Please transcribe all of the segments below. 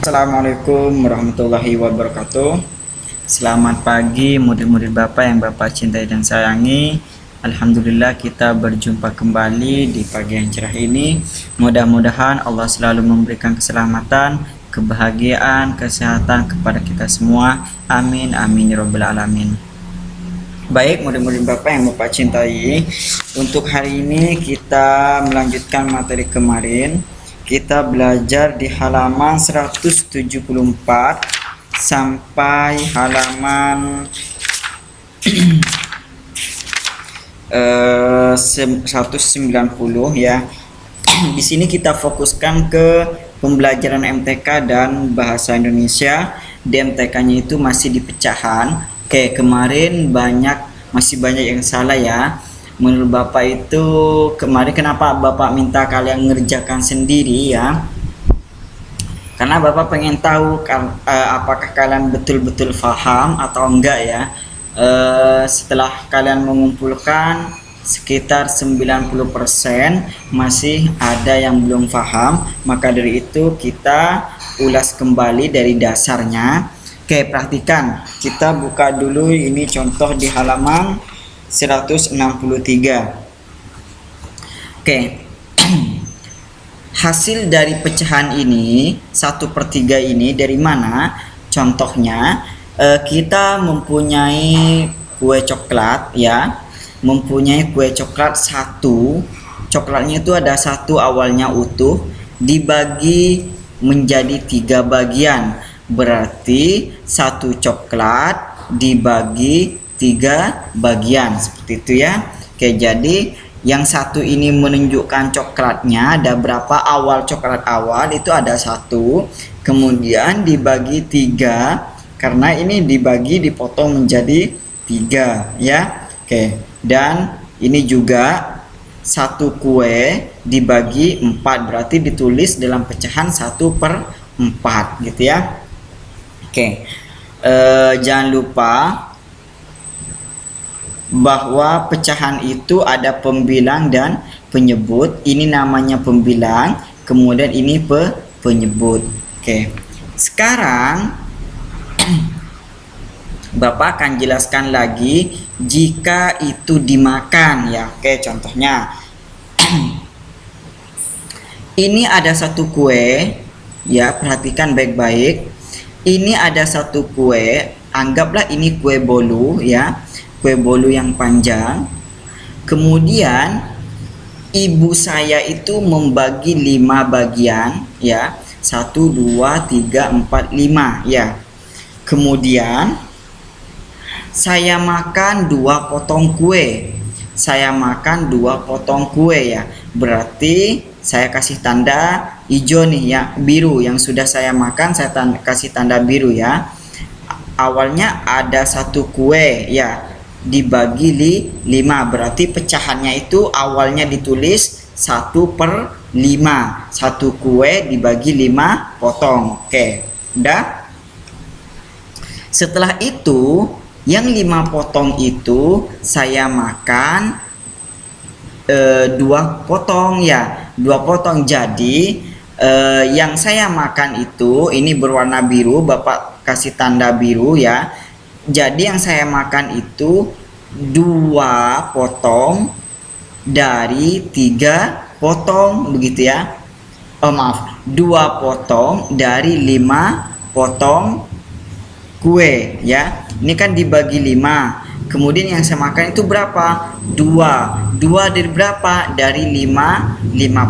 Assalamualaikum warahmatullahi wabarakatuh. Selamat pagi murid-murid Bapak yang Bapak cintai dan sayangi. Alhamdulillah kita berjumpa kembali di pagi yang cerah ini. Mudah-mudahan Allah selalu memberikan keselamatan, kebahagiaan, kesehatan kepada kita semua. Amin amin ya rabbal alamin. Baik murid-murid Bapak yang Bapak cintai, untuk hari ini kita melanjutkan materi kemarin. Kita belajar di halaman 174 sampai halaman 190 ya. Di sini kita fokuskan ke pembelajaran MTK dan bahasa Indonesia. Di MTK-nya itu masih di pecahan. Oke, kemarin masih banyak yang salah ya. Menurut Bapak itu kemarin kenapa Bapak minta kalian ngerjakan sendiri ya? Karena Bapak pengen tahu apakah kalian betul-betul paham atau enggak ya. Setelah kalian mengumpulkan sekitar 90% masih ada yang belum paham, maka dari itu kita ulas kembali dari dasarnya. Oke, perhatikan, kita buka dulu ini contoh di halaman 163. Oke. Hasil dari pecahan ini 1/3 ini dari mana? Contohnya kita mempunyai kue coklat ya. Mempunyai kue coklat satu. Coklatnya itu ada satu awalnya utuh, dibagi menjadi 3 bagian. Berarti satu coklat dibagi 3 bagian, seperti itu ya. Oke, jadi yang satu ini menunjukkan coklatnya ada berapa, awal coklat awal itu ada 1, kemudian dibagi 3 karena ini dipotong menjadi 3 ya. Oke, dan ini juga satu kue dibagi 4, berarti ditulis dalam pecahan 1/4 gitu ya. Oke, jangan lupa bahwa pecahan itu ada pembilang dan penyebut. Ini namanya pembilang, kemudian ini penyebut. Oke. Sekarang Bapak akan jelaskan lagi jika itu dimakan ya. Oke, contohnya ini ada satu kue ya, perhatikan baik-baik. Ini ada satu kue, anggaplah ini kue bolu ya. Kue bolu yang panjang. Kemudian ibu saya itu membagi 5 bagian ya. 1 2 3 4 5 ya. Kemudian saya makan 2 potong kue. Saya makan 2 potong kue ya. Berarti saya kasih tanda hijau nih ya, biru. Yang sudah saya makan saya kasih tanda biru ya. Awalnya ada satu kue ya, dibagi 5, berarti pecahannya itu awalnya ditulis 1/5. Satu kue dibagi 5 potong. Oke, udah. Setelah itu yang 5 potong itu saya makan 2 potong ya, 2 potong. Jadi yang saya makan itu ini berwarna biru, Bapak kasih tanda biru ya. Jadi yang saya makan itu 2 potong dari 3 potong begitu ya. Maaf, 2 potong dari 5 potong kue ya. Ini kan dibagi 5. Kemudian yang saya makan itu berapa? 2. 2 dari berapa? Dari 5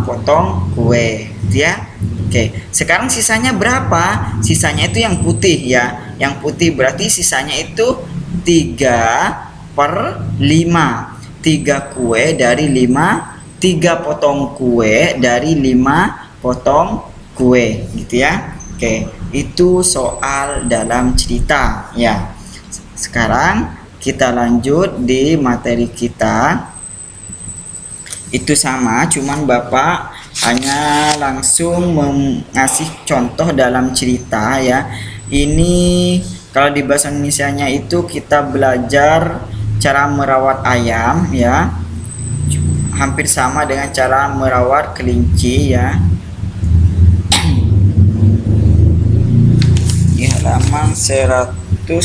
potong kue gitu ya. Oke, sekarang sisanya berapa? Sisanya itu yang putih ya. Yang putih berarti sisanya itu 3/5. 3 kue dari 5, 3 potong kue dari 5 potong kue gitu ya. Oke, itu soal dalam cerita ya. Sekarang kita lanjut di materi kita. Itu sama, cuman Bapak hanya langsung mengasih contoh dalam cerita ya. Ini kalau di bahasa Indonesianya itu kita belajar cara merawat ayam ya. Hampir sama dengan cara merawat kelinci ya. halaman 170.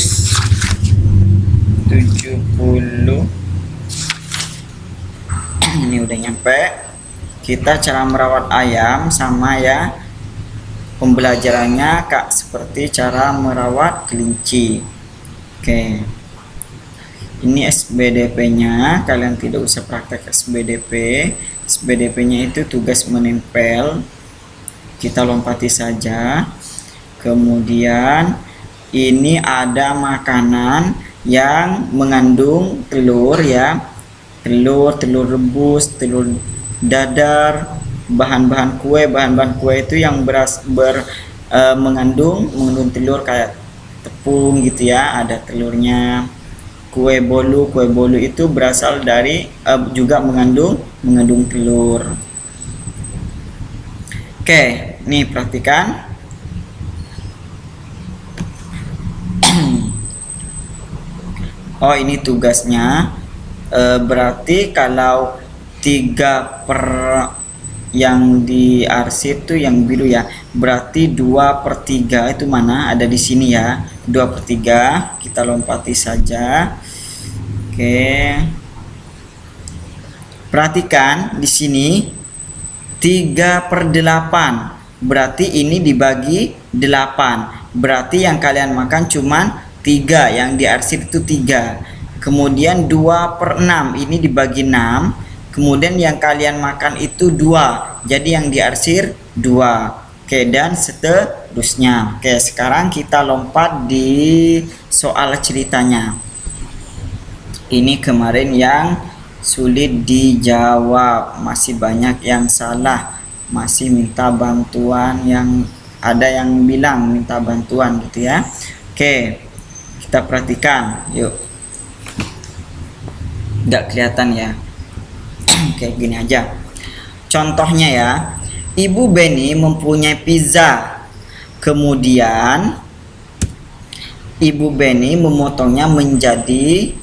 Ini udah nyampe. Kita cara merawat ayam sama ya, pembelajarannya Kak seperti cara merawat kelinci. Oke, ini SBDP-nya, kalian tidak usah praktek SBDP. SBDP-nya itu tugas menempel, kita lompati saja. Kemudian ini ada makanan yang mengandung telur ya, telur rebus, telur dadar, bahan-bahan kue itu yang mengandung telur kayak tepung gitu ya, ada telurnya. Kue bolu itu berasal dari juga mengandung telur. Oke, nih perhatikan. Oh, ini tugasnya. Berarti kalau 3 yang di arsip tuh yang biru ya, berarti 2/3 itu mana, ada di sini ya, 2/3. Kita lompati saja. Oke, perhatikan di sini 3/8, berarti ini dibagi 8, berarti yang kalian makan cuman 3, yang di arsip itu 3. Kemudian 2/6 ini dibagi 6, kemudian yang kalian makan itu 2, jadi yang diarsir 2. Oke, dan seterusnya. Oke, sekarang kita lompat di soal ceritanya. Ini kemarin yang sulit dijawab, masih banyak yang salah, masih minta bantuan, yang ada yang bilang minta bantuan gitu ya. Oke, kita perhatikan yuk. Nggak kelihatan ya. Oke, gini aja contohnya ya. Ibu Beni mempunyai pizza, kemudian Ibu Beni memotongnya menjadi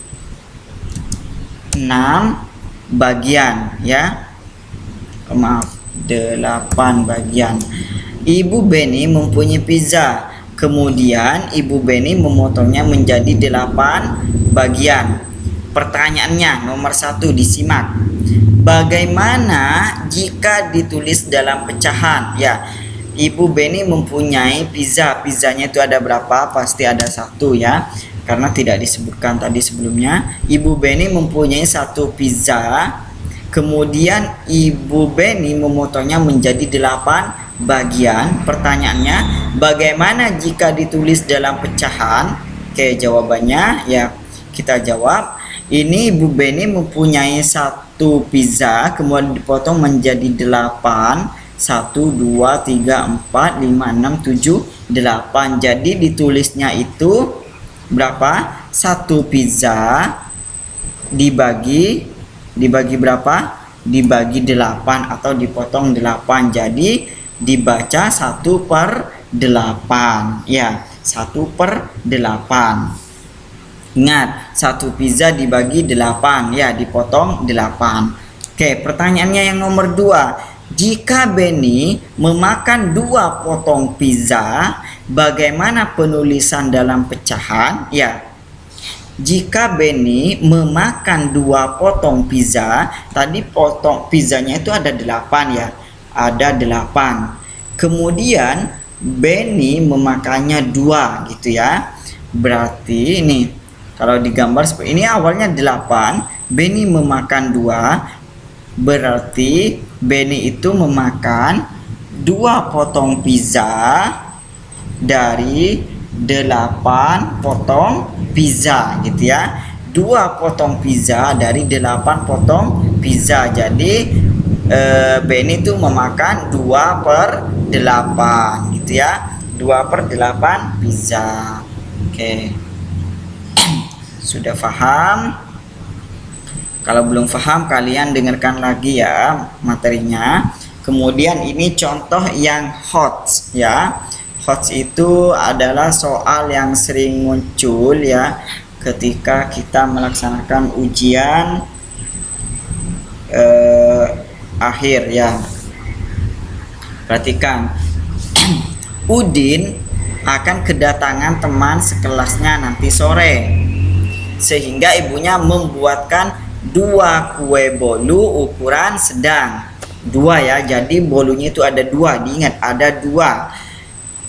6 bagian ya, maaf 8 bagian. Ibu Beni mempunyai pizza, kemudian Ibu Beni memotongnya menjadi 8 bagian. Pertanyaannya nomor 1, disimak. Bagaimana jika ditulis dalam pecahan? Ya, Ibu Beni mempunyai pizza. Pizzanya itu ada berapa? Pasti ada 1 ya, karena tidak disebutkan tadi sebelumnya. Ibu Beni mempunyai 1 pizza, kemudian Ibu Beni memotongnya menjadi 8 bagian. Pertanyaannya, bagaimana jika ditulis dalam pecahan? Oke, jawabannya ya kita jawab. Ini Ibu Beni mempunyai 1 pizza, kemudian dipotong menjadi 8. 1, 2, 3, 4, 5, 6, 7, 8. Jadi ditulisnya itu berapa? 1 pizza dibagi berapa? Dibagi 8 atau dipotong 8. Jadi dibaca 1/8 ya, 1/8. Ingat, 1 pizza dibagi 8 ya, dipotong 8. Oke, pertanyaannya yang nomor 2. Jika Beni memakan 2 potong pizza, bagaimana penulisan dalam pecahan? Ya, jika Beni memakan 2 potong pizza, tadi potong pizzanya itu ada 8 ya, ada 8. Kemudian Beni memakannya 2 gitu ya. Berarti ini kalau digambar seperti ini, awalnya 8, Beni memakan 2, berarti Beni itu memakan 2 potong pizza dari 8 potong pizza gitu ya. 2 potong pizza dari 8 potong pizza. Jadi Beni itu memakan 2/8 gitu ya. 2/8 pizza. Oke. Sudah paham? Kalau belum paham, kalian dengarkan lagi ya materinya. Kemudian ini contoh yang HOTS ya. HOTS itu adalah soal yang sering muncul ya ketika kita melaksanakan ujian akhir ya. Perhatikan. Udin akan kedatangan teman sekelasnya nanti sore. Sehingga ibunya membuatkan 2 kue bolu ukuran sedang. 2 ya, jadi bolunya itu ada 2, diingat ada 2.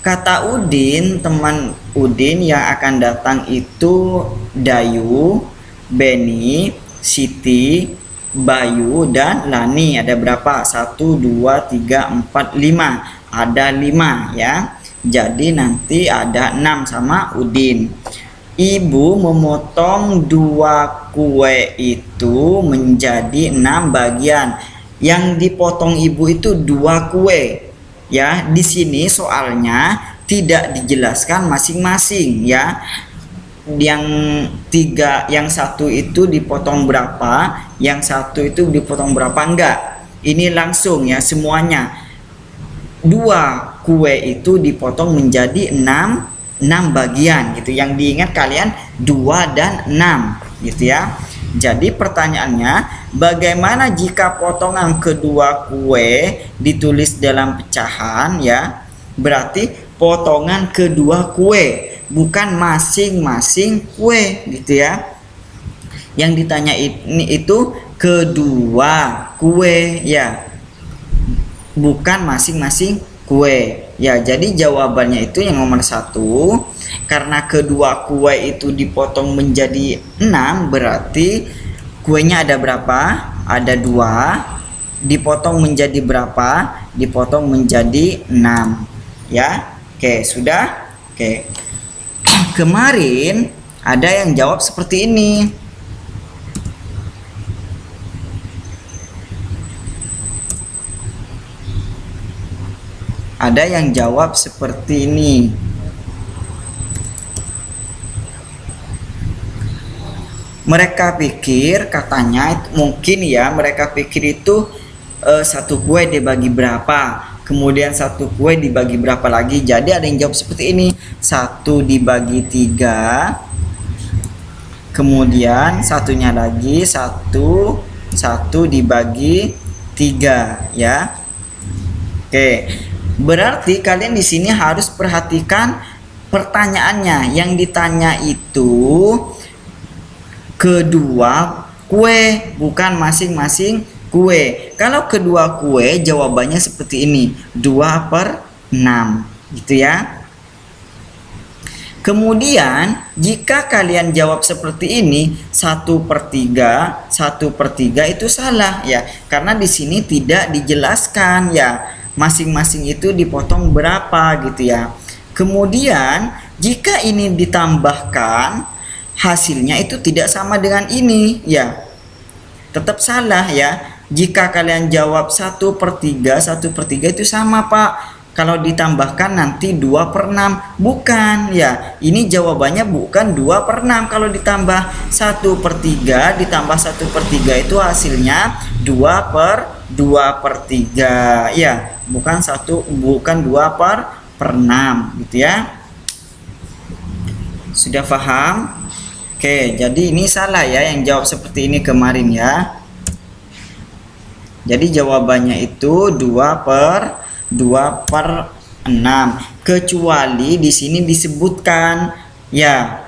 Kata Udin, teman Udin yang akan datang itu Dayu, Beni, Siti, Bayu, dan Lani. Ada berapa? 1, 2, 3, 4, 5. Ada 5 ya. Jadi nanti ada 6 sama Udin. Ibu memotong 2 kue itu menjadi 6 bagian. Yang dipotong ibu itu 2 kue. Ya, di sini soalnya tidak dijelaskan masing-masing ya. Yang satu itu dipotong berapa, yang satu itu dipotong berapa, enggak. Ini langsung ya semuanya. 2 kue itu dipotong menjadi 6 bagian gitu. Yang diingat kalian 2 dan 6 gitu ya. Jadi pertanyaannya, bagaimana jika potongan kedua kue ditulis dalam pecahan ya? Berarti potongan kedua kue, bukan masing-masing kue gitu ya. Yang ditanya ini itu kedua kue ya, bukan masing-masing kue ya. Jadi jawabannya itu yang nomor 1. Karena kedua kue itu dipotong menjadi 6, berarti kuenya ada berapa? Ada 2. Dipotong menjadi berapa? Dipotong menjadi 6 ya. Oke, sudah. Oke. Kemarin ada yang jawab seperti ini. Ada yang jawab seperti ini. Mereka pikir, katanya mungkin ya, mereka pikir itu 1 kue dibagi berapa, kemudian 1 kue dibagi berapa lagi. Jadi ada yang jawab seperti ini, 1 dibagi 3, kemudian satunya lagi 1 dibagi 3 ya. Oke, berarti kalian di sini harus perhatikan pertanyaannya. Yang ditanya itu kedua kue, bukan masing-masing kue. Kalau kedua kue, jawabannya seperti ini, 2/6 gitu ya. Kemudian jika kalian jawab seperti ini, 1/3 itu salah ya, karena di sini tidak dijelaskan ya masing-masing itu dipotong berapa gitu ya. Kemudian jika ini ditambahkan, hasilnya itu tidak sama dengan ini ya, tetap salah ya. Jika kalian jawab 1/3 itu sama Pak, kalau ditambahkan nanti 2/6, bukan ya. Ini jawabannya bukan 2/6. Kalau ditambah 1/3 ditambah 1/3 itu hasilnya 2/3 ya, bukan 2/6 gitu ya. Sudah paham? Oke, jadi ini salah ya yang jawab seperti ini kemarin ya. Jadi jawabannya itu 2/6. Kecuali di sini disebutkan ya.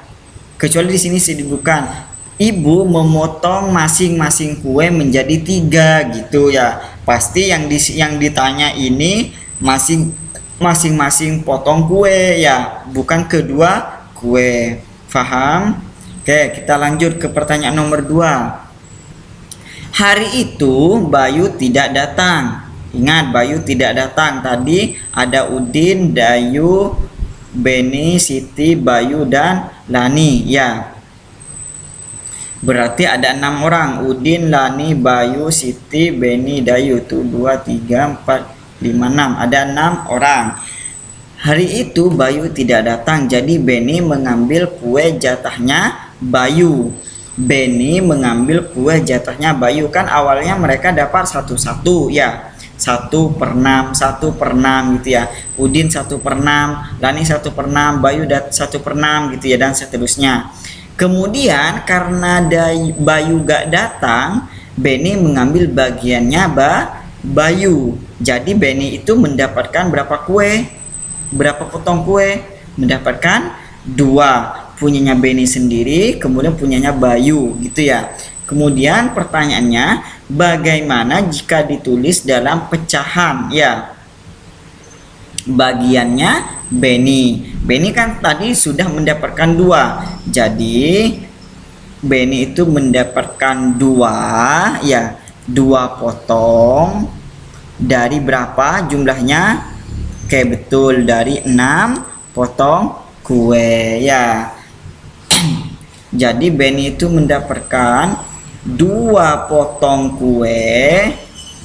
Kecuali di sini disebutkan ibu memotong masing-masing kue menjadi 3 gitu ya. Pasti yang ditanya ini masing-masing potong kue ya, bukan kedua kue. Paham? Oke, kita lanjut ke pertanyaan nomor 2. Hari itu Bayu tidak datang. Ingat, Bayu tidak datang. Tadi ada Udin, Dayu, Beni, Siti, Bayu, dan Lani ya. Berarti ada 6 orang. Udin, Lani, Bayu, Siti, Beni, Dayu. Itu 2, 3, 4, 5, 6. Ada 6 orang. Hari itu Bayu tidak datang, jadi Beni mengambil kue jatahnya Bayu. Beni mengambil kue jatahnya Bayu. Kan awalnya mereka dapat 1/1 ya, 1/6 gitu ya. Udin 1/6, Lani 1/6, Bayu 1/6 gitu ya, dan seterusnya. Kemudian karena Bayu gak datang, Beni mengambil bagiannya Bayu. Jadi Beni itu mendapatkan berapa kue? Berapa potong kue? Mendapatkan 2. Punyanya Beni sendiri, kemudian punyanya Bayu gitu ya. Kemudian pertanyaannya, bagaimana jika ditulis dalam pecahan ya? Bagiannya Beni. Beni kan tadi sudah mendapatkan 2. Jadi Beni itu mendapatkan 2 ya. 2 potong dari berapa jumlahnya? Oke, betul, dari 6 potong kue ya. Jadi Beni itu mendapatkan 2 potong kue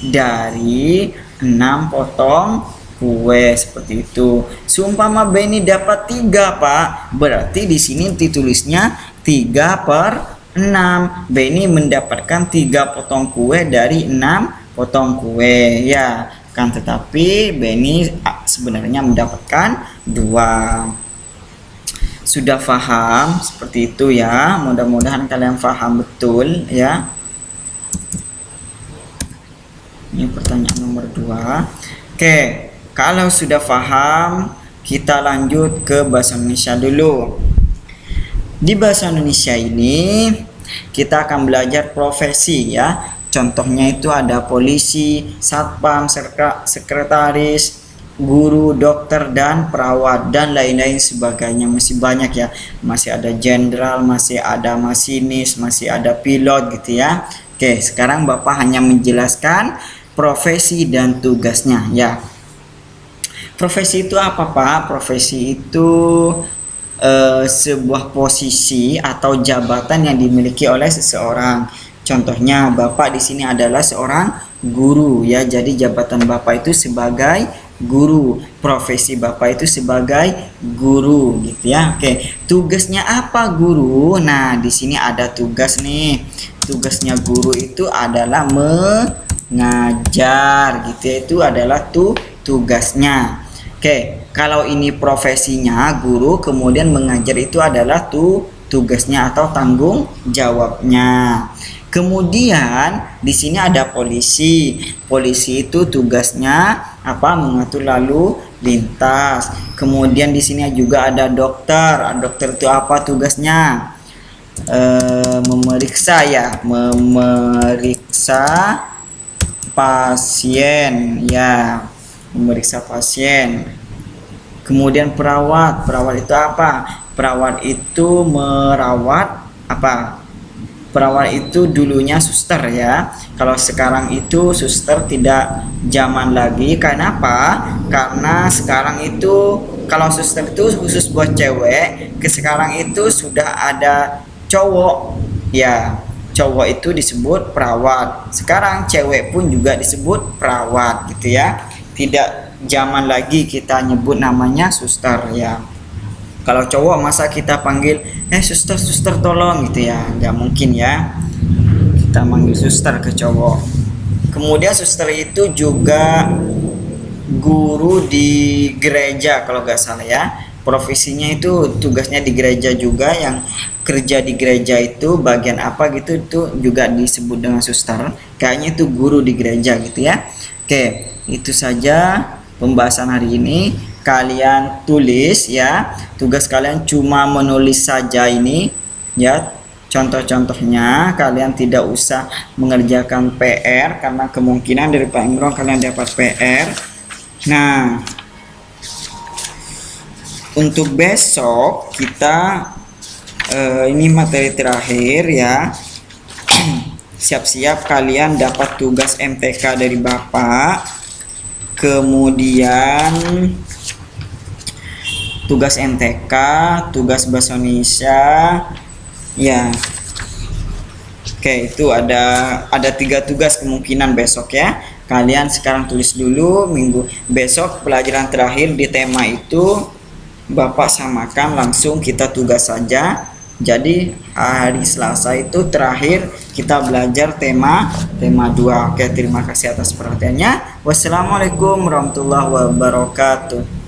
dari 6 potong kue seperti itu. Seumpama Beni dapat 3, Pak, berarti di sini ditulisnya 3/6. Beni mendapatkan 3 potong kue dari 6 potong kue ya. Kan tetapi Beni sebenarnya mendapatkan 2. Sudah paham seperti itu ya, mudah-mudahan kalian paham betul ya. Ini pertanyaan nomor 2. Oke, kalau sudah paham, kita lanjut ke bahasa Indonesia dulu. Di bahasa Indonesia ini kita akan belajar profesi ya. Contohnya itu ada polisi, satpam, sekretaris, guru, dokter, dan perawat, dan lain-lain sebagainya. Masih banyak ya, masih ada jenderal, masih ada masinis, masih ada pilot gitu ya. Oke, sekarang Bapak hanya menjelaskan profesi dan tugasnya ya. Profesi itu apa, Pak? Profesi itu sebuah posisi atau jabatan yang dimiliki oleh seseorang. Contohnya Bapak di sini adalah seorang guru ya. Jadi jabatan Bapak itu sebagai guru, profesi Bapak itu sebagai guru gitu ya. Oke, tugasnya apa guru? Nah, di sini ada tugas nih. Tugasnya guru itu adalah mengajar gitu ya. Itu adalah tugasnya. Oke, kalau ini profesinya guru, kemudian mengajar itu adalah tugasnya atau tanggung jawabnya. Kemudian di sini ada polisi. Polisi itu tugasnya apa? Mengatur lalu lintas. Kemudian di sini juga ada dokter. Dokter itu apa tugasnya? Memeriksa ya, memeriksa pasien ya, memeriksa pasien. Kemudian perawat. Perawat itu apa? Perawat itu merawat apa? Perawat itu dulunya suster ya. Kalau sekarang itu suster tidak zaman lagi. Kenapa? Karena sekarang itu kalau suster itu khusus buat cewek. Sekarang itu sudah ada cowok ya. Cowok itu disebut perawat. Sekarang cewek pun juga disebut perawat gitu ya. Tidak zaman lagi kita nyebut namanya suster ya. Kalau cowok masa kita panggil suster tolong gitu ya, nggak mungkin ya kita manggil suster ke cowok. Kemudian suster itu juga guru di gereja kalau nggak salah ya. Profesinya itu tugasnya di gereja juga. Yang kerja di gereja itu bagian apa gitu, itu juga disebut dengan suster. Kayaknya itu guru di gereja gitu ya. Oke, itu saja pembahasan hari ini. Kalian tulis ya, tugas kalian cuma menulis saja ini ya. Contoh-contohnya kalian tidak usah mengerjakan PR karena kemungkinan dari Pak Imron kalian dapat PR. Nah, untuk besok kita ini materi terakhir ya. Siap-siap kalian dapat tugas MTK dari Bapak. Kemudian tugas MTK, tugas bahasa Indonesia ya. Oke, itu ada 3 tugas kemungkinan besok ya. Kalian sekarang tulis dulu. Minggu besok pelajaran terakhir di tema itu Bapak samakan langsung, kita tugas saja. Jadi hari Selasa itu terakhir kita belajar tema 2. Oke, terima kasih atas perhatiannya. Wassalamualaikum warahmatullahi wabarakatuh.